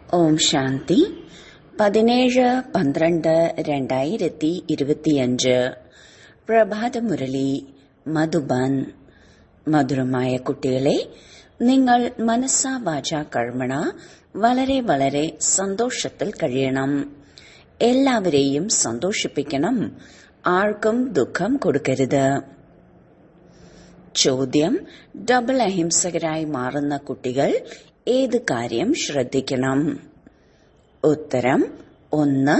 ഓം ശാന്തി 17-12-2025 പ്രഭാതമുരളി മധുബൻ. മധുരമായ കുട്ടികളെ, നിങ്ങൾ മനസ്സാ വാചാ കർമ്മണ വളരെ വളരെ സന്തോഷത്തിൽ കഴിയണം. എല്ലാവരെയും സന്തോഷിപ്പിക്കണം. ആർക്കും ദുഃഖം കൊടുക്കരുത്. ചോദ്യം: ഡബിൾ അഹിംസകരായി മാറുന്ന കുട്ടികൾ ഏത് കാര്യം ശ്രദ്ധിക്കണം? ഉത്തരം: 1.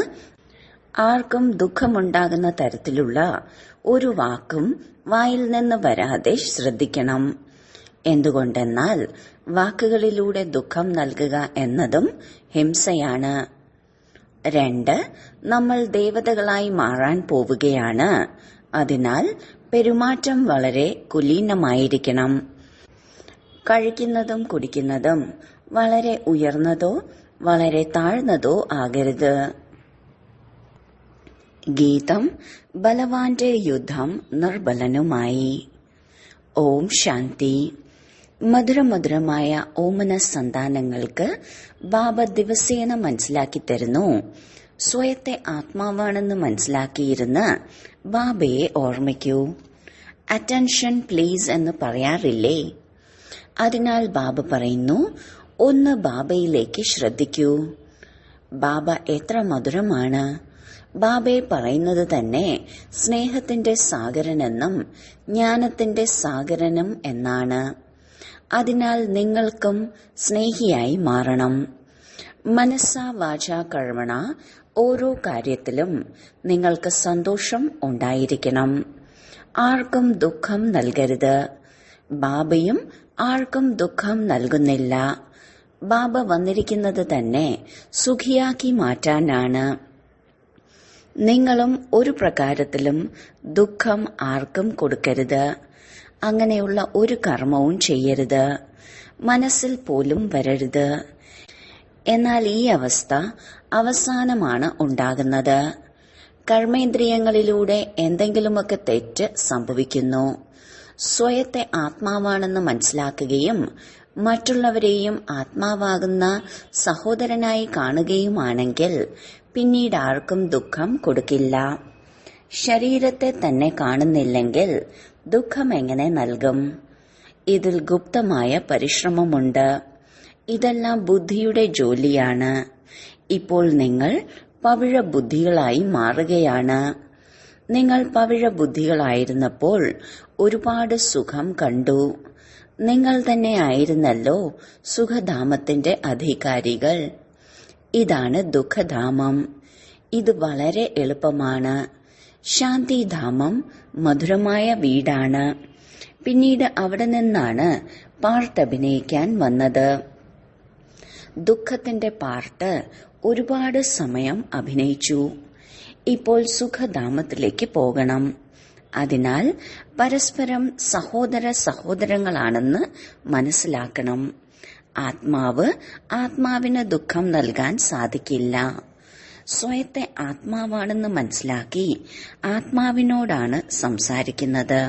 ആർക്കും ദുഃഖമുണ്ടാകുന്ന തരത്തിലുള്ള ഒരു വാക്കും വായിൽ നിന്ന് വരാതെ ശ്രദ്ധിക്കണം. എന്തുകൊണ്ടെന്നാൽ വാക്കുകളിലൂടെ ദുഃഖം നൽകുക എന്നതും ഹിംസയാണ്. 2. നമ്മൾ ദേവതകളായി മാറാൻ പോവുകയാണ്. അതിനാൽ പെരുമാറ്റം വളരെ കുലീനമായിരിക്കണം. കഴിക്കുന്നതും കുടിക്കുന്നതും വളരെ ഉയർന്നതോ വളരെ താഴ്ന്നതോ ആകരുത്. ഗീതം: ബലവാന്റെ യുദ്ധം നിർബലനുമായി. ഓം ശാന്തി. മധുരമധുരമായ ഓമന സന്താനങ്ങൾക്ക് ബാബ ദിവസേന മനസ്സിലാക്കി തരുന്നു. സ്വയത്തെ ആത്മാവാണെന്ന് മനസ്സിലാക്കിയിരുന്ന് ബാബയെ ഓർമ്മിക്കൂ. അറ്റൻഷൻ പ്ലീസ് എന്ന് പറയാറില്ലേ? അതിനാൽ ബാബ പറയുന്നു, ഒന്ന് ബാബയിലേക്ക് ശ്രദ്ധിക്കൂ. ബാബ എത്ര മധുരമാണ്. ബാബയെ പറയുന്നത് തന്നെ സ്നേഹത്തിന്റെ സാഗരനെന്നും ജ്ഞാനത്തിന്റെ സാഗരനും എന്നാണ്. അതിനാൽ നിങ്ങൾക്കും സ്നേഹിയായി മാറണം. മനസ്സാ വാചാ കർമ്മണ ഓരോ കാര്യത്തിലും നിങ്ങൾക്ക് സന്തോഷം ഉണ്ടായിരിക്കണം. ആർക്കും ദുഃഖം നൽകരുത്. ബാബയും ആർക്കും ദുഃഖം നൽകുന്നില്ല. ബാബ വന്നിരിക്കുന്നത് തന്നെ സുഖിയാക്കി മാറ്റാനാണ്. നിങ്ങളും ഒരു പ്രകാരത്തിലും ദുഃഖം ആർക്കും കൊടുക്കരുത്. അങ്ങനെയുള്ള ഒരു കർമ്മവും ചെയ്യരുത്. മനസ്സിൽ പോലും വരരുത്. എന്നാൽ ഈ അവസ്ഥ അവസാനമാണ് ഉണ്ടാകുന്നത്. കർമ്മേന്ദ്രിയങ്ങളിലൂടെ എന്തെങ്കിലുമൊക്കെ തെറ്റ് സംഭവിക്കുന്നു. സ്വയത്തെ ആത്മാവാണെന്ന് മനസ്സിലാക്കുകയും മറ്റുള്ളവരെയും ആത്മാവാകുന്ന സഹോദരനായി കാണുകയുമാണെങ്കിൽ പിന്നീട് ആർക്കും ദുഃഖം കൊടുക്കില്ല. ശരീരത്തെ തന്നെ കാണുന്നില്ലെങ്കിൽ ദുഃഖം എങ്ങനെ നൽകും? ഇതിൽ ഗുപ്തമായ പരിശ്രമമുണ്ട്. ഇതെല്ലാം ബുദ്ധിയുടെ ജോലിയാണ്. ഇപ്പോൾ നിങ്ങൾ പവിഴ ബുദ്ധികളായി മാറുകയാണ്. നിങ്ങൾ പവിഴ ബുദ്ധികളായിരുന്നപ്പോൾ ഒരുപാട് സുഖം കണ്ടു. നിങ്ങൾ തന്നെ ആയിരുന്നല്ലോ സുഖധാമത്തിന്റെ അധികാരികൾ. ഇതാണ് ദുഃഖധാമം. ഇത് വളരെ എളുപ്പമാണ്. ശാന്തിധാമം മധുരമായ വീടാണ്. പിന്നീട് അവിടെ നിന്നാണ് പാർട്ട് അഭിനയിക്കാൻ വന്നത്. ദുഃഖത്തിന്റെ പാർട്ട് ഒരുപാട് സമയം അഭിനയിച്ചു. ഇപ്പോൾ സുഖധാമത്തിലേക്ക് പോകണം. അതിനാൽ പരസ്പരം സഹോദര സഹോദരങ്ങളാണെന്ന് മനസ്സിലാക്കണം. ആത്മാവ് ആത്മാവിന് ദുഃഖം നൽകാൻ സാധിക്കില്ല. സ്വയത്തെ ആത്മാവാണെന്ന് മനസ്സിലാക്കി ആത്മാവിനോടാണ് സംസാരിക്കുന്നത്.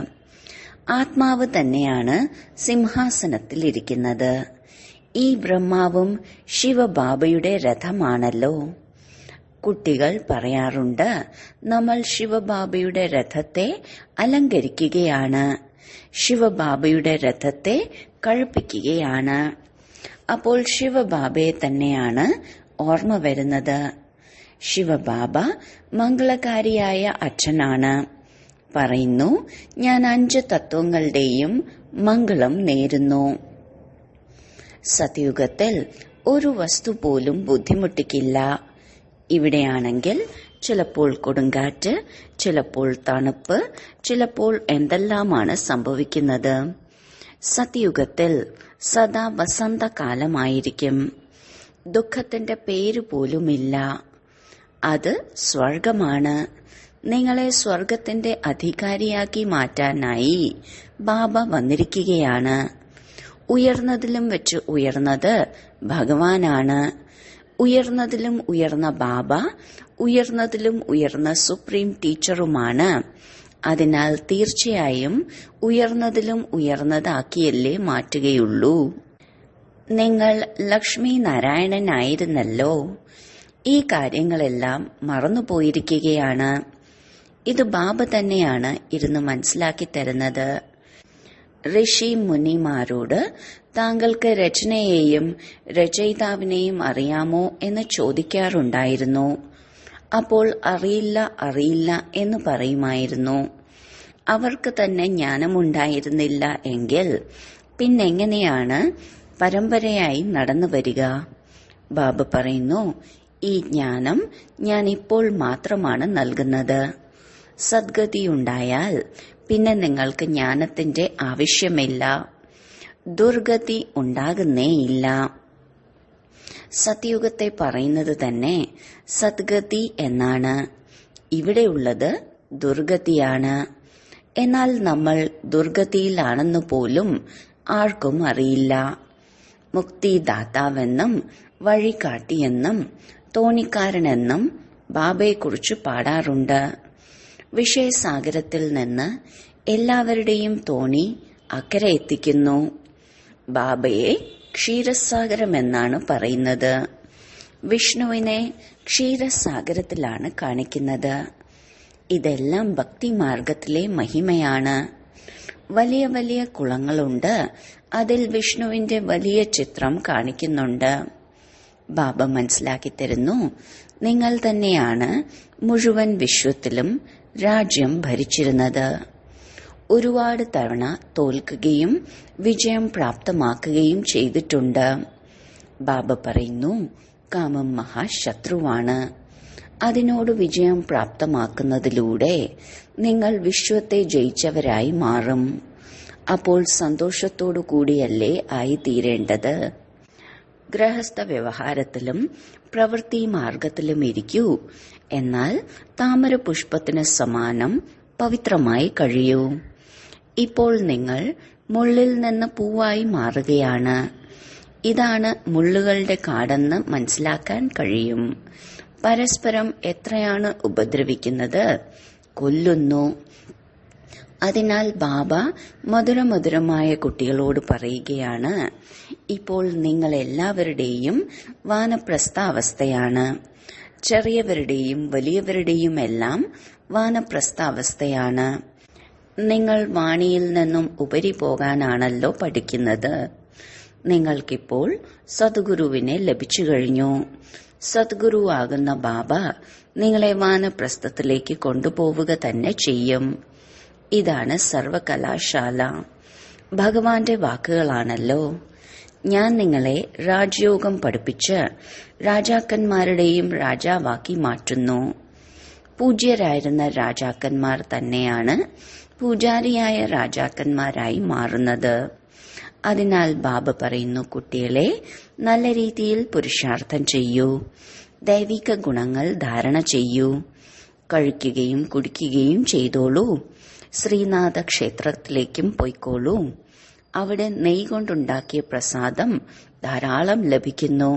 ആത്മാവ് തന്നെയാണ് സിംഹാസനത്തിലിരിക്കുന്നത്. ഈ ബ്രഹ്മാവും ശിവബാബയുടെ രഥമാണല്ലോ. കുട്ടികൾ പറയാറുണ്ട്, നമ്മൾ ശിവബാബയുടെ രഥത്തെ അലങ്കരിക്കുകയാണ്, ശിവബാബയുടെ രഥത്തെ കഴിപ്പിക്കുകയാണ്. അപ്പോൾ ശിവബാബയെ തന്നെയാണ് ഓർമ്മ വരുന്നത്. ശിവബാബ മംഗളകാരിയായ അച്ഛനാണ്. പറയുന്നു, ഞാൻ 5 തത്വങ്ങളുടെയും മംഗളം നേരുന്നു. സത്യുഗത്തിൽ ഒരു വസ്തു പോലും ബുദ്ധിമുട്ടിക്കില്ല. ഇവിടെയാണെങ്കിൽ ചിലപ്പോൾ കൊടുങ്കാറ്റ്, ചിലപ്പോൾ തണുപ്പ്, ചിലപ്പോൾ എന്തെല്ലാമാണ് സംഭവിക്കുന്നത്. സത്യുഗത്തിൽ സദാ വസന്തകാലമായിരിക്കും. ദുഃഖത്തിന്റെ പേര് പോലുമില്ല. അത് സ്വർഗമാണ്. നിങ്ങളെ സ്വർഗത്തിന്റെ അധികാരിയാക്കി മാറ്റാനായി ബാബ വന്നിരിക്കുകയാണ്. ഉയർന്നതിലും വെച്ച് ഉയർന്നത് ഭഗവാനാണ്. ഉയർന്നതിലും ഉയർന്ന ബാബ ഉയർന്നതിലും ഉയർന്ന സുപ്രീം ടീച്ചറുമാണ്. അതിനാൽ തീർച്ചയായും ഉയർന്നതിലും ഉയർന്നതാക്കിയല്ലേ മാറ്റുകയുള്ളൂ. നിങ്ങൾ ലക്ഷ്മി നാരായണനായിരുന്നല്ലോ. ഈ കാര്യങ്ങളെല്ലാം മറന്നുപോയിരിക്കുകയാണ്. ഇത് ബാബ തന്നെയാണ് ഇരുന്ന് മനസ്സിലാക്കി തരുന്നത്. ഋഷി മുനിമാരോട് താങ്കൾക്ക് രചനയെയും രചയിതാവിനെയും അറിയാമോ എന്ന് ചോദിക്കാറുണ്ടായിരുന്നു. അപ്പോൾ അറിയില്ല എന്ന് പറയുമായിരുന്നു. അവർക്ക് തന്നെ ജ്ഞാനമുണ്ടായിരുന്നില്ല എങ്കിൽ പിന്നെങ്ങനെയാണ് പരമ്പരയായി നടന്നു വരിക? ബാബ പറയുന്നു, ഈ ജ്ഞാനം ഞാൻ ഇപ്പോൾ മാത്രമാണ് നൽകുന്നത്. സദ്ഗതിയുണ്ടായാൽ പിന്നെ നിങ്ങൾക്ക് ജ്ഞാനത്തിന്റെ ആവശ്യമില്ല. ദുർഗതി ഉണ്ടാകുന്നേയില്ല. സത്യുഗത്തെ പറയുന്നത് തന്നെ സദ്ഗതി എന്നാണ്. ഇവിടെയുള്ളത് ദുർഗതിയാണ്. എന്നാൽ നമ്മൾ ദുർഗതിയിലാണെന്ന് പോലും ആർക്കും അറിയില്ല. മുക്തിദാതാവെന്നും വഴികാട്ടിയെന്നും തോണിക്കാരനെന്നും ബാബയെക്കുറിച്ച് പാടാറുണ്ട്. വിഷയസാഗരത്തിൽ നിന്ന് എല്ലാവരുടെയും തോണി അക്കരെ എത്തിക്കുന്നു. ബാബയെ ക്ഷീരസാഗരമെന്നാണ് പറയുന്നത്. വിഷ്ണുവിനെ ക്ഷീരസാഗരത്തിലാണ് കാണിക്കുന്നത്. ഇതെല്ലാം ഭക്തിമാർഗത്തിലെ മഹിമയാണ്. വലിയ വലിയ കുളങ്ങളുണ്ട്. അതിൽ വിഷ്ണുവിന്റെ വലിയ ചിത്രം കാണിക്കുന്നുണ്ട്. ബാബ മനസ്സിലാക്കി തരുന്നു, നിങ്ങൾ തന്നെയാണ് മുഴുവൻ വിശ്വത്തിലും രാജ്യം ഭരിച്ചിരുന്നത്. ഒരുപാട് തവണ തോൽക്കുകയും വിജയം പ്രാപ്തമാക്കുകയും ചെയ്തിട്ടുണ്ട്. ബാബ പറയുന്നു, കാമം മഹാശത്രുവാണ്. അതിനോട് വിജയം പ്രാപ്തമാക്കുന്നതിലൂടെ നിങ്ങൾ വിശ്വത്തെ ജയിച്ചവരായി മാറും. അപ്പോൾ സന്തോഷത്തോടു കൂടിയല്ലേ ആയിത്തീരേണ്ടത്. ഗൃഹസ്ഥ വ്യവഹാരത്തിലും പ്രവൃത്തി മാർഗത്തിലും ഇരിക്കൂ. എന്നാൽ താമര പുഷ്പത്തിന് സമാനം പവിത്രമായി കഴിയൂ. ഇപ്പോൾ നിങ്ങൾ മുള്ളിൽ നിന്ന് പൂവായി മാറുകയാണ്. ഇതാണ് മുള്ളുകളുടെ കാടെന്ന് മനസ്സിലാക്കാൻ കഴിയും. പരസ്പരം എത്രയാണ് ഉപദ്രവിക്കുന്നത്, കൊല്ലുന്നു. അതിനാൽ ബാബ മധുരമധുരമായ കുട്ടികളോട് പറയുകയാണ്, ഇപ്പോൾ നിങ്ങൾ എല്ലാവരുടെയും വാനപ്രസ്ഥാവസ്ഥയാണ്. ചെറിയവരുടെയും വലിയവരുടെയും എല്ലാം വാനപ്രസ്ഥാവസ്ഥയാണ്. നിങ്ങൾ വാണിയിൽ നിന്നും ഉപരി പോകാനാണല്ലോ പഠിക്കുന്നത്. നിങ്ങൾക്കിപ്പോൾ സദ്ഗുരുവിനെ ലഭിച്ചു കഴിഞ്ഞു. സദ്ഗുരുവാകുന്ന ബാബ നിങ്ങളെ വാനപ്രസ്ഥത്തിലേക്ക് കൊണ്ടുപോവുക തന്നെ ചെയ്യും. ഇതാണ് സർവകലാശാല. ഭഗവാന്റെ വാക്കുകളാണല്ലോ. ഞാൻ നിങ്ങളെ രാജയോഗം പഠിപ്പിച്ച് രാജാക്കന്മാരുടെയും രാജാവാക്കി മാറ്റുന്നു. പൂജ്യരായിരുന്ന രാജാക്കന്മാർ തന്നെയാണ് പൂജാരിയായ രാജാക്കന്മാരായി മാറുന്നത്. അതിനാൽ ബാബ പറയുന്നു, കുട്ടികളെ നല്ല രീതിയിൽ പുരുഷാർത്ഥം ചെയ്യൂ. ദൈവിക ഗുണങ്ങൾ ധാരണ ചെയ്യൂ. കഴിക്കുകയും കുടിക്കുകയും ചെയ്തോളൂ. ശ്രീനാഥ ക്ഷേത്രത്തിലേക്കും പോയിക്കോളൂ. അവിടെ നെയ്യ് കൊണ്ടുണ്ടാക്കിയ പ്രസാദം ധാരാളം ലഭിക്കുന്നു.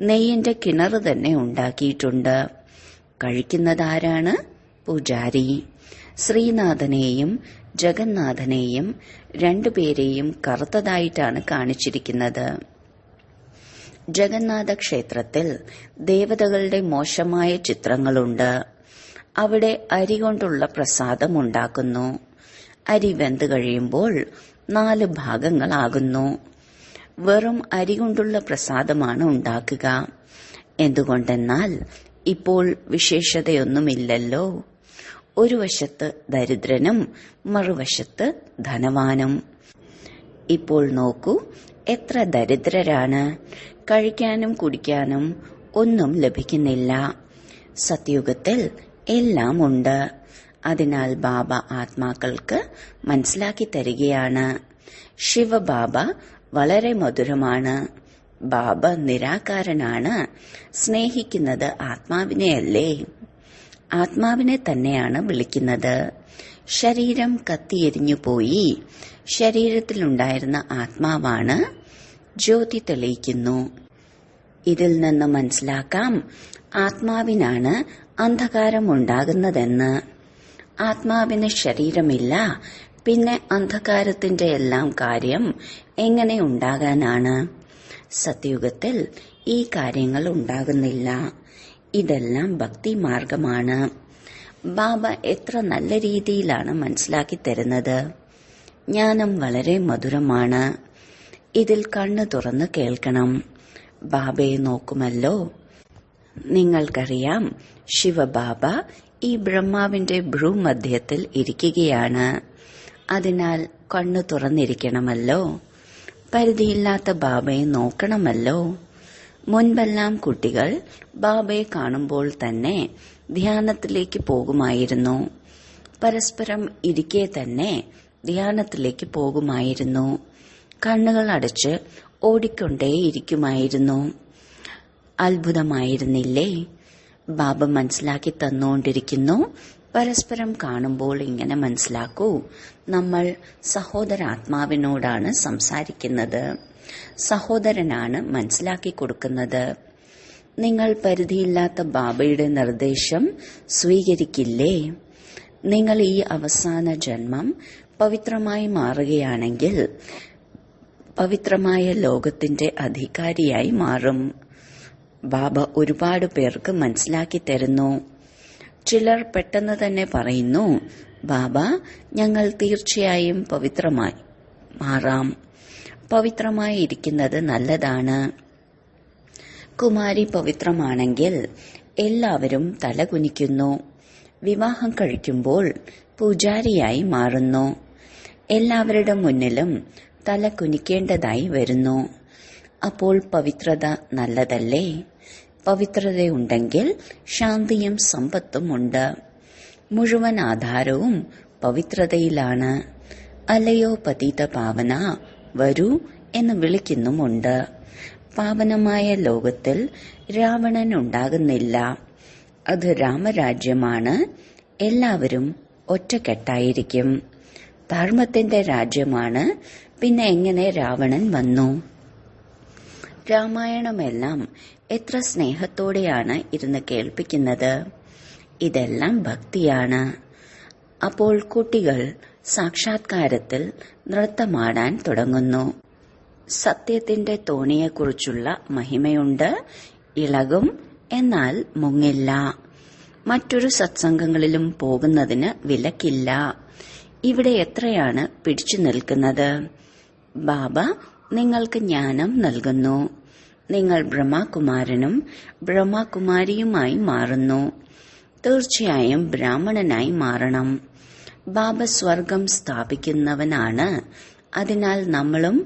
നെയ്യിന്റെ കിണർ തന്നെ ഉണ്ടാക്കിയിട്ടുണ്ട്. കഴിക്കുന്നതാരാണ്? പൂജാരി. ശ്രീനാഥനെയും ജഗന്നാഥനെയും രണ്ടുപേരെയും കറുത്തതായിട്ടാണ് കാണിച്ചിരിക്കുന്നത്. ജഗന്നാഥ ക്ഷേത്രത്തിൽ ദേവതകളുടെ മോശമായ ചിത്രങ്ങളുണ്ട്. അവിടെ അരി കൊണ്ടുള്ള പ്രസാദം ഉണ്ടാക്കുന്നു. അരി വെന്ത് കഴിയുമ്പോൾ 4 ഭാഗങ്ങളാകുന്നു. വെറും അരി കൊണ്ടുള്ള പ്രസാദമാണ് ഉണ്ടാക്കുക. എന്തുകൊണ്ടെന്നാൽ ഇപ്പോൾ വിശേഷതയൊന്നുമില്ലല്ലോ. ഒരു വശത്ത് ദരിദ്രനും മറുവശത്ത് ധനവാനും. ഇപ്പോൾ നോക്കൂ, എത്ര ദരിദ്രരാണ്. കഴിക്കാനും കുടിക്കാനും ഒന്നും ലഭിക്കുന്നില്ല. സത്യുഗത്തിൽ എല്ലാം ഉണ്ട്. അതിനാൽ ബാബ ആത്മാക്കൾക്ക് മനസ്സിലാക്കി തരികയാണ്. ശിവബാബ വളരെ മധുരമാണ്. ബാബ നിരാകാരനാണ്. സ്നേഹിക്കുന്നത് ആത്മാവിനെയല്ലേ? ആത്മാവിനെ തന്നെയാണ് വിളിക്കുന്നത്. ശരീരം കത്തിയെരിഞ്ഞു പോയി. ശരീരത്തിലുണ്ടായിരുന്ന ആത്മാവാണ്. ജ്യോതി തെളിയിക്കുന്നു. ഇതിൽ നിന്ന് മനസ്സിലാക്കാം, ആത്മാവിനാണ് അന്ധകാരം ഉണ്ടാകുന്നതെന്ന്. ആത്മാവിന് ശരീരമില്ല. പിന്നെ അന്ധകാരത്തിന്റെ എല്ലാം കാര്യം എങ്ങനെ ഉണ്ടാകാനാണ്? സത്യയുഗത്തിൽ ഈ കാര്യങ്ങൾ ഉണ്ടാകുന്നില്ല. ഇതെല്ലാം ഭക്തി മാർഗമാണ്. ബാബ എത്ര നല്ല രീതിയിലാണ് മനസ്സിലാക്കി തരുന്നത്. ജ്ഞാനം വളരെ മധുരമാണ്. ഇതിൽ കണ്ണു തുറന്ന് കേൾക്കണം. ബാബയെ നോക്കുമല്ലോ. നിങ്ങൾക്കറിയാം, ശിവബാബ ഈ ബ്രഹ്മാവിന്റെ ഭ്രൂമധ്യത്തിൽ ഇരിക്കുകയാണ്. അതിനാൽ കണ്ണു തുറന്നിരിക്കണമല്ലോ. പരിധിയില്ലാത്ത ബാബയെ നോക്കണമല്ലോ. മുൻപെല്ലാം കുട്ടികൾ ബാബയെ കാണുമ്പോൾ തന്നെ ധ്യാനത്തിലേക്ക് പോകുമായിരുന്നു. പരസ്പരം ഇരിക്കെ തന്നെ ധ്യാനത്തിലേക്ക് പോകുമായിരുന്നു. കണ്ണുകൾ അടച്ച് ഓടിക്കൊണ്ടേയിരിക്കുമായിരുന്നു. അത്ഭുതമായിരുന്നില്ലേ? ബാബ മനസ്സിലാക്കി തന്നുകൊണ്ടിരിക്കുന്നു. പരസ്പരം കാണുമ്പോൾ ഇങ്ങനെ മനസ്സിലാക്കൂ, നമ്മൾ സഹോദരാത്മാവിനോടാണ് സംസാരിക്കുന്നത്. സഹോദരനാണ് മനസ്സിലാക്കി കൊടുക്കുന്നത്. നിങ്ങൾ പരിധിയില്ലാത്ത ബാബയുടെ നിർദ്ദേശം സ്വീകരിക്കില്ലേ? നിങ്ങൾ ഈ അവസാന ജന്മം പവിത്രമായി മാറുകയാണെങ്കിൽ പവിത്രമായ ലോകത്തിന്റെ അധികാരിയായി മാറും. ബാബ ഒരുപാട് പേർക്ക് മനസ്സിലാക്കി തരുന്നു. ചിലർ പെട്ടെന്ന് തന്നെ പറയുന്നു, ബാബ, ഞങ്ങൾ തീർച്ചയായും പവിത്രമായി മാറാം. പവിത്രമായി ഇരിക്കുന്നത് നല്ലതാണ്. കുമാരി പവിത്രമാണെങ്കിൽ എല്ലാവരും തലകുനിക്കുന്നു. വിവാഹം കഴിക്കുമ്പോൾ പൂജാരിയായി മാറുന്നു. എല്ലാവരുടെ മുന്നിലും തല കുനിക്കേണ്ടതായി വരുന്നു. അപ്പോൾ പവിത്രത നല്ലതല്ലേ? പവിത്രതയുണ്ടെങ്കിൽ ശാന്തിയും സമ്പത്തും ഉണ്ട്. മുഴുവൻ ആധാരവും പവിത്രതയിലാണ്. അല്ലയോ പതിത പാവന, വരൂ എന്ന് വിളിക്കുന്നുമുണ്ട്. പാവനമായ ലോകത്തിൽ രാവണൻ ഉണ്ടാകുന്നില്ല. അത് രാമരാജ്യമാണ്. എല്ലാവരും ഒറ്റക്കെട്ടായിരിക്കും. ധർമ്മത്തിന്റെ രാജ്യമാണ്. പിന്നെ എങ്ങനെ രാവണൻ വന്നു? രാമായണമെല്ലാം എത്ര സ്നേഹത്തോടെയാണ് ഇരുന്ന് കേൾപ്പിക്കുന്നത്. ഇതെല്ലാം ഭക്തിയാണ്. അപ്പോൾ കുട്ടികൾ സാക്ഷാത്കാരത്തിൽ നൃത്തമാടാൻ തുടങ്ങുന്നു. സത്യത്തിന്റെ തോണിയെക്കുറിച്ചുള്ള മഹിമയുണ്ട്. ഇളകും, എന്നാൽ മുങ്ങില്ല. മറ്റൊരു സത്സംഗങ്ങളിലും പോകുന്നതിന് വിലക്കില്ല. ഇവിടെ എത്രയാണ് പിടിച്ചു നിൽക്കുന്നത്? ബാബ നിങ്ങൾക്ക് ജ്ഞാനം നൽകുന്നു. നിങ്ങൾ ബ്രഹ്മകുമാരനും ബ്രഹ്മകുമാരിയുമായി മാറുന്നു. തീർച്ചയായും ബ്രാഹ്മണനായി മാറണം. ബാബ സ്വർഗം സ്ഥാപിക്കുന്നവനാണ്. അതിനാൽ നമ്മളും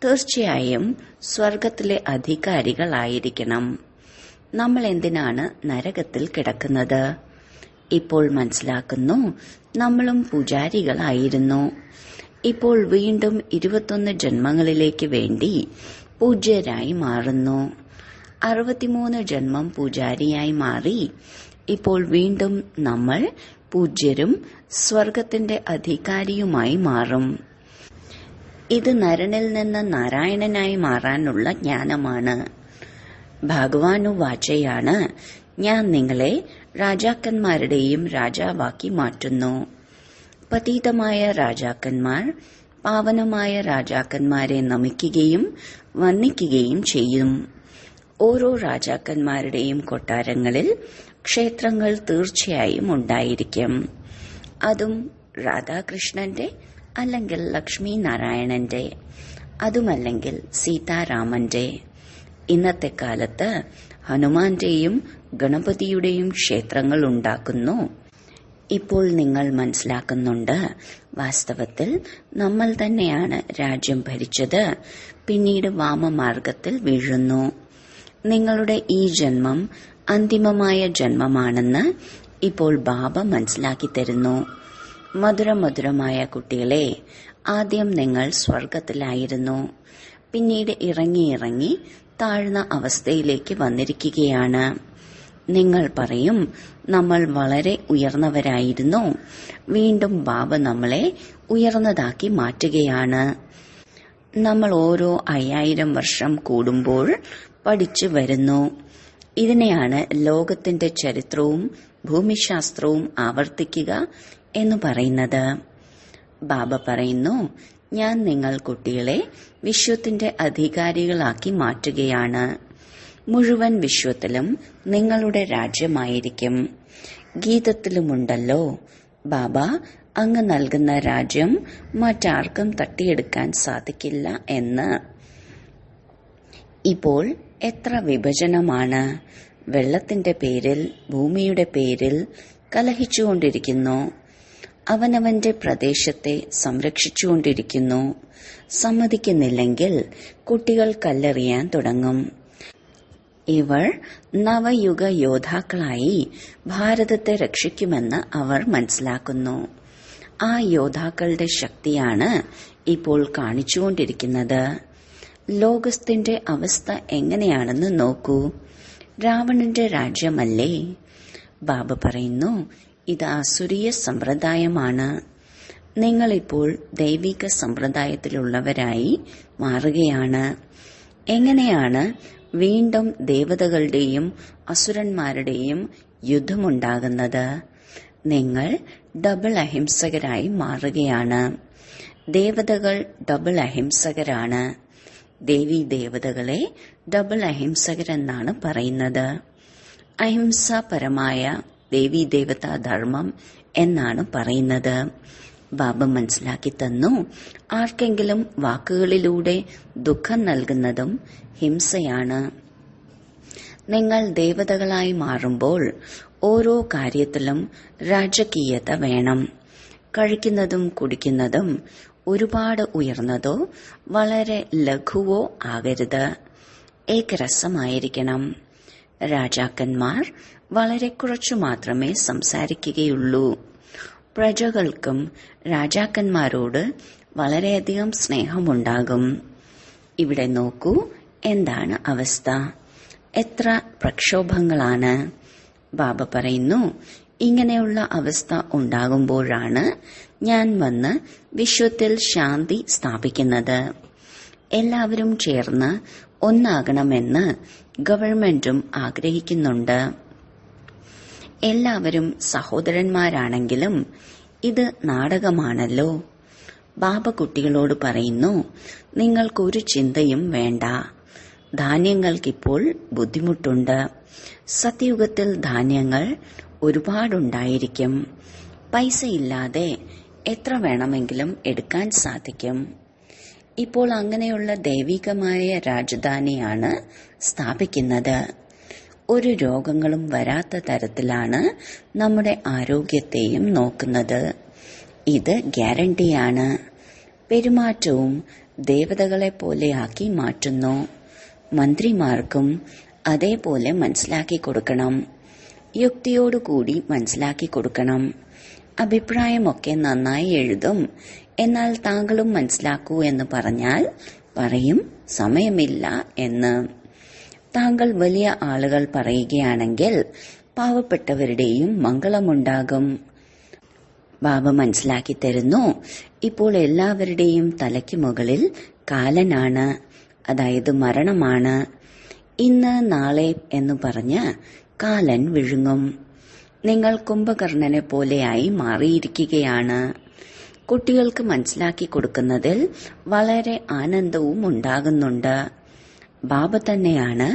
തീർച്ചയായും സ്വർഗത്തിലെ അധികാരികളായിരിക്കണം. നമ്മൾ എന്തിനാണ് നരകത്തിൽ കിടക്കുന്നത്? ഇപ്പോൾ മനസ്സിലാക്കുന്നു, നമ്മളും പൂജാരികളായിരുന്നു. ഇപ്പോൾ വീണ്ടും 21 ജന്മങ്ങളിലേക്ക് വേണ്ടി പൂജ്യരായി മാറുന്നു. 63 ജന്മം പൂജാരിയായി മാറി. ഇപ്പോൾ വീണ്ടും നമ്മൾ പൂജ്യരും സ്വർഗത്തിന്റെ അധികാരിയുമായി മാറും. ഇത് നരനിൽ നിന്ന് നാരായണനായി മാറാനുള്ള ജ്ഞാനമാണ്. ഭഗവാനുവാചയാണ്, ഞാൻ നിങ്ങളെ രാജാക്കന്മാരുടെയും രാജാവാക്കി മാറ്റുന്നു. പതീതമായ രാജാക്കന്മാർ പാവനമായ രാജാക്കന്മാരെ നമിക്കുകയും വന്ദിക്കുകയും ചെയ്യും. ഓരോ രാജാക്കന്മാരുടെയും കൊട്ടാരങ്ങളിൽ ക്ഷേത്രങ്ങൾ തീർച്ചയായും ഉണ്ടായിരിക്കും. അതും രാധാകൃഷ്ണന്റെ, അല്ലെങ്കിൽ ലക്ഷ്മി നാരായണന്റെ, അതുമല്ലെങ്കിൽ സീതാരാമന്റെ. ഇന്നത്തെ കാലത്ത് ഹനുമാന്റെയും ഗണപതിയുടെയും ക്ഷേത്രങ്ങൾ ഉണ്ടാക്കുന്നു. ഇപ്പോൾ നിങ്ങൾ മനസ്സിലാക്കുന്നുണ്ട്, വാസ്തവത്തിൽ നമ്മൾ തന്നെയാണ് രാജ്യം ഭരിച്ചത്. പിന്നീട് വാമമാർഗത്തിൽ വീഴുന്നു. നിങ്ങളുടെ ഈ ജന്മം അന്തിമമായ ജന്മമാണെന്ന് ഇപ്പോൾ ബാബ മനസ്സിലാക്കി തരുന്നു. മധുരമധുരമായ കുട്ടികളെ, ആദ്യം നിങ്ങൾ സ്വർഗത്തിലായിരുന്നു. പിന്നീട് ഇറങ്ങി താഴ്ന്ന അവസ്ഥയിലേക്ക് വന്നിരിക്കുകയാണ്. നിങ്ങൾ പറയും, നമ്മൾ വളരെ ഉയർന്നവരായിരുന്നു. വീണ്ടും ബാബ നമ്മളെ ഉയർന്നതാക്കി മാറ്റുകയാണ്. നമ്മൾ ഓരോ 5000 വർഷം കൂടുമ്പോൾ പഠിച്ചു വരുന്നു. ഇതിനെയാണ് ലോകത്തിന്റെ ചരിത്രവും ഭൂമിശാസ്ത്രവും ആവർത്തിക്കുക എന്ന് പറയുന്നത്. ബാബ പറയുന്നു, ഞാൻ നിങ്ങൾ കുട്ടികളെ വിശ്വത്തിന്റെ അധികാരികളാക്കി മാറ്റുകയാണ്. മുഴുവൻ വിശ്വത്തിലും നിങ്ങളുടെ രാജ്യമായിരിക്കും. ഗീതത്തിലുമുണ്ടല്ലോ, ബാബ അങ്ങ് നൽകുന്ന രാജ്യം മറ്റാർക്കും തട്ടിയെടുക്കാൻ സാധിക്കില്ല എന്ന്. ഇപ്പോൾ എത്ര വിഭജനമാണ്! വെള്ളത്തിന്റെ പേരിൽ, ഭൂമിയുടെ പേരിൽ കലഹിച്ചുകൊണ്ടിരിക്കുന്നു. അവനവന്റെ പ്രദേശത്തെ സംരക്ഷിച്ചുകൊണ്ടിരിക്കുന്നു. സമ്മതിക്കുന്നില്ലെങ്കിൽ കുട്ടികൾ കല്ലെറിയാൻ തുടങ്ങും. ഇവർ നവയുഗ യോദ്ധാക്കളായി ഭാരതത്തെ രക്ഷിക്കുമെന്ന് അവർ മനസ്സിലാക്കുന്നു. ആ യോദ്ധാക്കളുടെ ശക്തിയാണ് ഇപ്പോൾ കാണിച്ചുകൊണ്ടിരിക്കുന്നത്. ലോകത്തിന്റെ അവസ്ഥ എങ്ങനെയാണെന്ന് നോക്കൂ. രാവണന്റെ രാജ്യമല്ലേ? ബാബ പറയുന്നു, ഇത് ആസുരീയ സമ്പ്രദായമാണ്. നിങ്ങളിപ്പോൾ ദൈവിക സമ്പ്രദായത്തിലുള്ളവരായി മാറുകയാണ്. എങ്ങനെയാണ് വീണ്ടും ദേവതകളുടെയും അസുരന്മാരുടെയും യുദ്ധമുണ്ടാകുന്നത്? നിങ്ങൾ ഡബിൾ അഹിംസകരായി മാറുകയാണ്. ദേവതകൾ ഡബിൾ അഹിംസകരാണ്. ദേവീ ദേവതകളെ ഡബിൾ അഹിംസകരെന്നാണ് പറയുന്നത്. അഹിംസാപരമായ ദേവീ ദേവതാ ധർമ്മം എന്നാണ് പറയുന്നത്. ബാബ മനസ്സിലാക്കി തന്നു, ആർക്കെങ്കിലും വാക്കുകളിലൂടെ ദുഃഖം നൽകുന്നതും ഹിംസയാണ്. നിങ്ങൾ ദേവതകളായി മാറുമ്പോൾ ഓരോ കാര്യത്തിലും രാജകീയത വേണം. കഴിക്കുന്നതും കുടിക്കുന്നതും ഒരുപാട് ഉയർന്നതോ വളരെ ലഘുവോ ആകരുത്. ഏകരസമായിരിക്കണം. രാജാക്കന്മാർ വളരെ കുറച്ചു മാത്രമേ സംസാരിക്കുകയുള്ളൂ. പ്രജകൾക്കും രാജാക്കന്മാരോട് വളരെയധികം സ്നേഹമുണ്ടാകും. ഇവിടെ നോക്കൂ, എന്താണ് അവസ്ഥ? എത്ര പ്രക്ഷോഭങ്ങളാണ്! ബാബ പറയുന്നു, ഇങ്ങനെയുള്ള അവസ്ഥ ഉണ്ടാകുമ്പോഴാണ് ഞാൻ വന്ന് വിശ്വത്തിൽ ശാന്തി സ്ഥാപിക്കുന്നത്. എല്ലാവരും ചേർന്ന് ഒന്നാകണമെന്ന് ഗവൺമെന്റും ആഗ്രഹിക്കുന്നുണ്ട്. എല്ലാവരും സഹോദരന്മാരാണെങ്കിലും ഇത് നാടകമാണല്ലോ. ബാബ കുട്ടികളോട് പറയുന്നു, നിങ്ങൾക്കൊരു ചിന്തയും വേണ്ട. ധാന്യങ്ങൾക്കിപ്പോൾ ബുദ്ധിമുട്ടുണ്ട്. സത്യയുഗത്തിൽ ധാന്യങ്ങൾ ഒരുപാടുണ്ടായിരിക്കും. പൈസയില്ലാതെ എത്ര വേണമെങ്കിലും എടുക്കാൻ സാധിക്കും. ഇപ്പോൾ അങ്ങനെയുള്ള ദൈവികമായ രാജധാനിയാണ് സ്ഥാപിക്കുന്നത്. ഒരു രോഗങ്ങളും വരാത്ത തരത്തിലാണ് നമ്മുടെ ആരോഗ്യത്തെയും നോക്കുന്നത്. ഇത് ഗ്യാരണ്ടിയാണ്. പെരുമാറ്റവും ദേവതകളെ പോലെയാക്കി മാറ്റുന്നു. മന്ത്രിമാർക്കും അതേപോലെ മനസ്സിലാക്കി കൊടുക്കണം. യുക്തിയോടുകൂടി മനസ്സിലാക്കി കൊടുക്കണം. അഭിപ്രായമൊക്കെ നന്നായി എഴുതും, എന്നാൽ താങ്കളും മനസ്സിലാക്കൂ എന്ന് പറഞ്ഞാൽ പറയും സമയമില്ല എന്ന്. താങ്കൾ വലിയ ആളുകൾ പറയുകയാണെങ്കിൽ പാവപ്പെട്ടവരുടെയും മംഗളമുണ്ടാകും. ബാബ മനസ്സിലാക്കി തരുന്നു, ഇപ്പോൾ എല്ലാവരുടെയും തലയ്ക്ക് മുകളിൽ കാലനാണ്, അതായത് മരണമാണ്. ഇന്ന് നാളെ എന്ന് പറഞ്ഞ് കാലൻ വിഴുങ്ങും. നിങ്ങൾ കുംഭകർണനെ പോലെയായി മാറിയിരിക്കുകയാണ്. കുട്ടികൾക്ക് മനസ്സിലാക്കി കൊടുക്കുന്നതിൽ വളരെ ആനന്ദവും ഉണ്ടാകുന്നുണ്ട്. ബാബ തന്നെയാണ്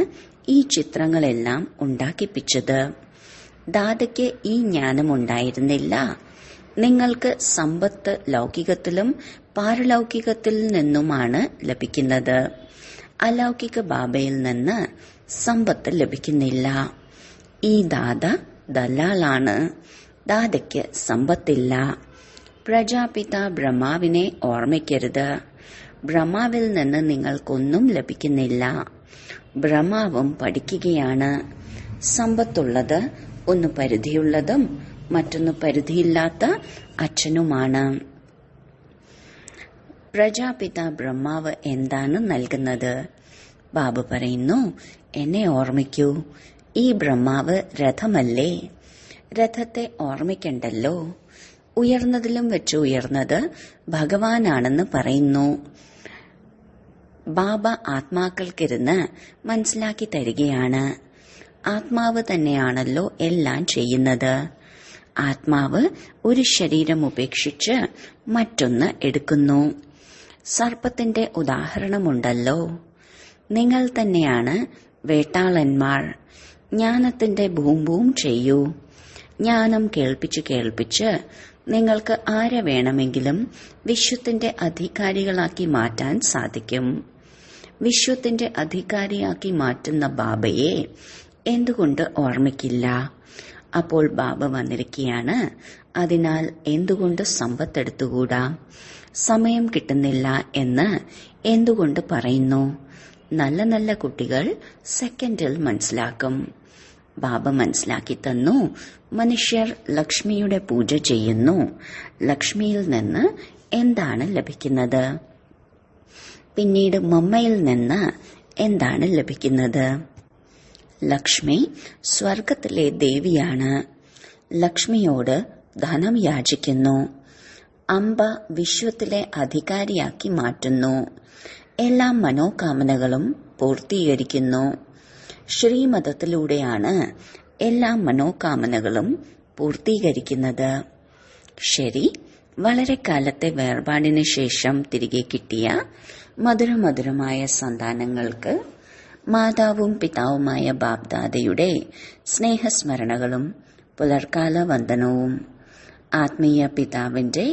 ഈ ചിത്രങ്ങളെല്ലാം ഉണ്ടാക്കിപ്പിച്ചത്. ദാദയ്ക്ക് ഈ ജ്ഞാനമുണ്ടായിരുന്നില്ല. നിങ്ങൾക്ക് സമ്പത്ത് ലൗകികത്തിലും പാരലൗകികത്തിൽ നിന്നുമാണ് ലഭിക്കുന്നത്. അലൗകിക ബാബയിൽ നിന്ന് സമ്പത്ത് ലഭിക്കുന്നില്ല. ഈ ദാദ ദല്ലാളാണ്. ദാദയ്ക്ക് സമ്പത്തില്ല. പ്രജാപിത ബ്രഹ്മാവിനെ ഓർമ്മിക്കരുത്. ബ്രഹ്മാവിൽ നിന്ന് നിങ്ങൾക്കൊന്നും ലഭിക്കുന്നില്ല. ബ്രഹ്മാവും പഠിക്കുകയാണ്. സമ്പത്തുള്ളത് ഒന്ന് പരിധിയുള്ളതും മറ്റൊന്ന് പരിധിയില്ലാത്ത അച്ഛനുമാണ്. പ്രജാപിത ബ്രഹ്മാവ് എന്താണ് നൽകുന്നത്? ബാബു പറയുന്നു, എന്നെ ഓർമ്മിക്കൂ. ഈ ബ്രഹ്മാവ് രഥമല്ലേ? രഥത്തെ ഓർമ്മിക്കണ്ടല്ലോ. ഉയർന്നതിലും വെച്ച് ഉയർന്നത് ഭഗവാനാണെന്ന് പറയുന്നു. ബാബ ആത്മാക്കൾക്കിരുന്ന് മനസ്സിലാക്കി തരികയാണ്. ആത്മാവ് തന്നെയാണല്ലോ എല്ലാം ചെയ്യുന്നത്. ആത്മാവ് ഒരു ശരീരം ഉപേക്ഷിച്ച് മറ്റൊന്ന് എടുക്കുന്നു. സർപ്പത്തിന്റെ ഉദാഹരണമുണ്ടല്ലോ. നിങ്ങൾ തന്നെയാണ് വേട്ടാളന്മാർ. ജ്ഞാനത്തിന്റെ ബൂം ചെയ്യൂ. ജ്ഞാനം കേൾപ്പിച്ച് നിങ്ങൾക്ക് ആരെ വേണമെങ്കിലും വിശ്വത്തിന്റെ അധികാരികളാക്കി മാറ്റാൻ സാധിക്കും. വിശ്വത്തിന്റെ അധികാരിയാക്കി മാറ്റുന്ന ബാബയെ എന്തുകൊണ്ട് ഓർമ്മിക്കില്ല? അപ്പോൾ ബാബ വന്നിരിക്കുകയാണ്. അതിനാൽ എന്തുകൊണ്ട് സമ്പത്തെടുത്തുകൂടാ? സമയം കിട്ടുന്നില്ല എന്ന് എന്തുകൊണ്ട് പറയുന്നു? നല്ല നല്ല കുട്ടികൾ സെക്കൻഡിൽ മനസ്സിലാക്കും. ബാബ മനസ്സിലാക്കി തന്നു. മനുഷ്യർ ലക്ഷ്മിയുടെ പൂജ ചെയ്യുന്നു. ലക്ഷ്മിയിൽ നിന്ന് എന്താണ് ലഭിക്കുന്നത്? പിന്നീട് മമ്മയിൽ നിന്ന് എന്താണ് ലഭിക്കുന്നത്? ലക്ഷ്മി സ്വർഗത്തിലെ ദേവിയാണ്. ലക്ഷ്മിയോട് ധനം യാചിക്കുന്നു. അംബ വിശ്വത്തിലെ അധികാരിയാക്കി മാറ്റുന്നു. എല്ലാ മനോകാമനകളും പൂർത്തീകരിക്കുന്നു. ശ്രീമതത്തിലൂടെയാണ് എല്ലാ മനോകാമനകളും പൂർത്തീകരിക്കുന്നത്. ശരി, വളരെ കാലത്തെ വേർപാടിന് ശേഷം തിരികെ കിട്ടിയ മധുരമധുരമായ സന്താനങ്ങൾക്ക് മാതാവും പിതാവുമായ ബാബ്ദാദയുടെ സ്നേഹസ്മരണകളും പുലർക്കാല വന്ദനവും. ആത്മീയ പിതാവിന്റെ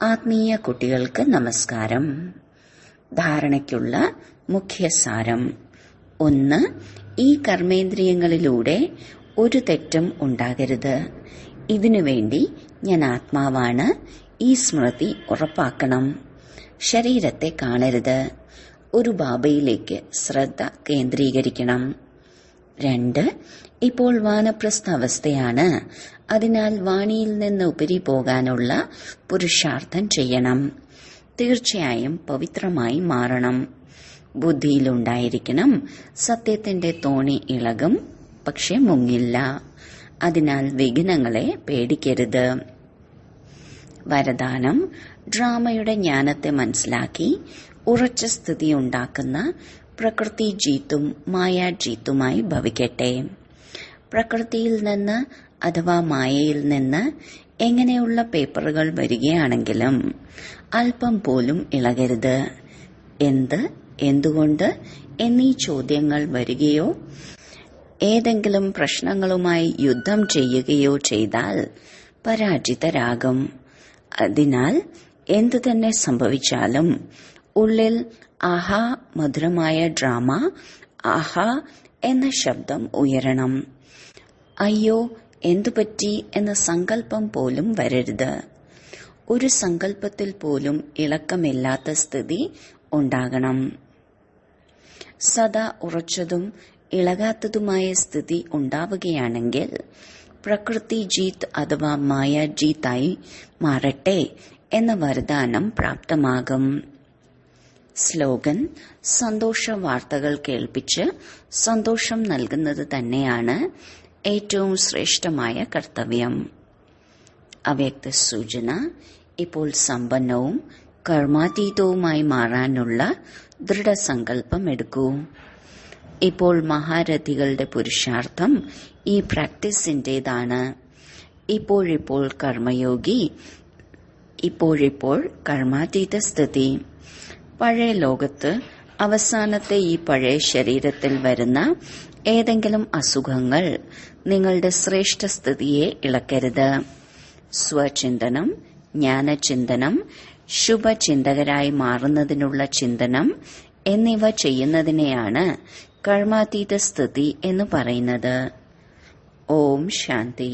ആത്മീയ കുട്ടികൾക്ക് നമസ്കാരം. ധാരണയ്ക്കുള്ള മുഖ്യസാരം: 1. ഈ കർമ്മേന്ദ്രിയങ്ങളിലൂടെ ഒരു തെറ്റും ഉണ്ടാകരുത്. ഇതിനുവേണ്ടി ഞാൻ ആത്മാവാണ്. ഈ സ്മൃതി ഉറപ്പാക്കണം. ശരീരത്തെ കാണരുത്. ഒരു ബാബയിലേക്ക് ശ്രദ്ധ കേന്ദ്രീകരിക്കണം. 2. ഇപ്പോൾ വാനപ്രസ്ഥ അവസ്ഥയാണ്. അതിനാൽ വാണിയിൽ നിന്ന് ഉപരി പോകാനുള്ള പുരുഷാർത്ഥം ചെയ്യണം. തീർച്ചയായും പവിത്രമായി മാറണം. ബുദ്ധിയിലുണ്ടായിരിക്കണം. സത്യത്തിന്റെ തോണി ഇളകും, പക്ഷെ മുങ്ങില്ല. അതിനാൽ വിഘ്നങ്ങളെ പേടിക്കരുത്. വരദാനം: ഡ്രാമയുടെ ജ്ഞാനത്തെ മനസ്സിലാക്കി ഉറച്ച സ്ഥിതി ഉണ്ടാക്കുന്ന പ്രകൃതി ജീത്തും മായാജീത്തുമായി ഭവിക്കട്ടെ. പ്രകൃതിയിൽ നിന്ന് അഥവാ മായയിൽ നിന്ന് എങ്ങനെയുള്ള പേപ്പറുകൾ വരികയാണെങ്കിലും അല്പം പോലും ഇളകരുത്. എന്തുകൊണ്ട് എന്നീ ചോദ്യങ്ങൾ വരികയോ ഏതെങ്കിലും പ്രശ്നങ്ങളുമായി യുദ്ധം ചെയ്യുകയോ ചെയ്താൽ പരാജിതരാകും. അതിനാൽ എന്തു തന്നെ സംഭവിച്ചാലും ഉള്ളിൽ ആഹാ മധുരമായ ഡ്രാമ, ആഹാ എന്ന ശബ്ദം ഉയരണം. അയ്യോ എന്തുപറ്റി എന്ന സങ്കല്പം പോലും വരരുത്. ഒരു സങ്കല്പത്തിൽ പോലും ഇളക്കമില്ലാത്ത സ്ഥിതി ഉണ്ടാകണം. സദാ ഉറച്ചതും ഇളകാത്തതുമായ സ്ഥിതി ഉണ്ടാവുകയാണെങ്കിൽ പ്രകൃതി ജീത്ത് അഥവാ മായ ജീത്തായി മാറട്ടെ എന്ന വരദാനം പ്രാപ്തമാകും. സ്ലോഗൻ: സന്തോഷ വാർത്തകൾ കേൾപ്പിച്ച് സന്തോഷം നൽകുന്നത് തന്നെയാണ് ഏറ്റവും ശ്രേഷ്ഠമായ കർത്തവ്യം. അവ്യക്ത സൂചന: ഇപ്പോൾ സമ്പന്നവും കർമാതീതവുമായി മാറാനുള്ള ദൃഢസങ്കല്പം എടുക്കൂ. ഇപ്പോൾ മഹാരഥികളുടെ പുരുഷാർത്ഥം ഈ പ്രാക്ടീസിന്റേതാണ്. ഇപ്പോഴിപ്പോൾ കർമ്മയോഗി, ഇപ്പോഴിപ്പോൾ കർമാതീത സ്ഥിതി. പഴയ ലോകത്ത് അവസാനത്തെ ഈ പഴയ ശരീരത്തിൽ വരുന്ന ഏതെങ്കിലും അസുഖങ്ങൾ നിങ്ങളുടെ ശ്രേഷ്ഠ സ്ഥിതിയെ ഇളക്കരുത്. സ്വചിന്തനം, ജ്ഞാനചിന്തനം, ശുഭചിന്തകരായി മാറുന്നതിനുള്ള ചിന്തനം എന്നിവ ചെയ്യുന്നതിനെയാണ് കർമാതീത സ്ഥിതി എന്ന് പറയുന്നത്. ഓം ശാന്തി.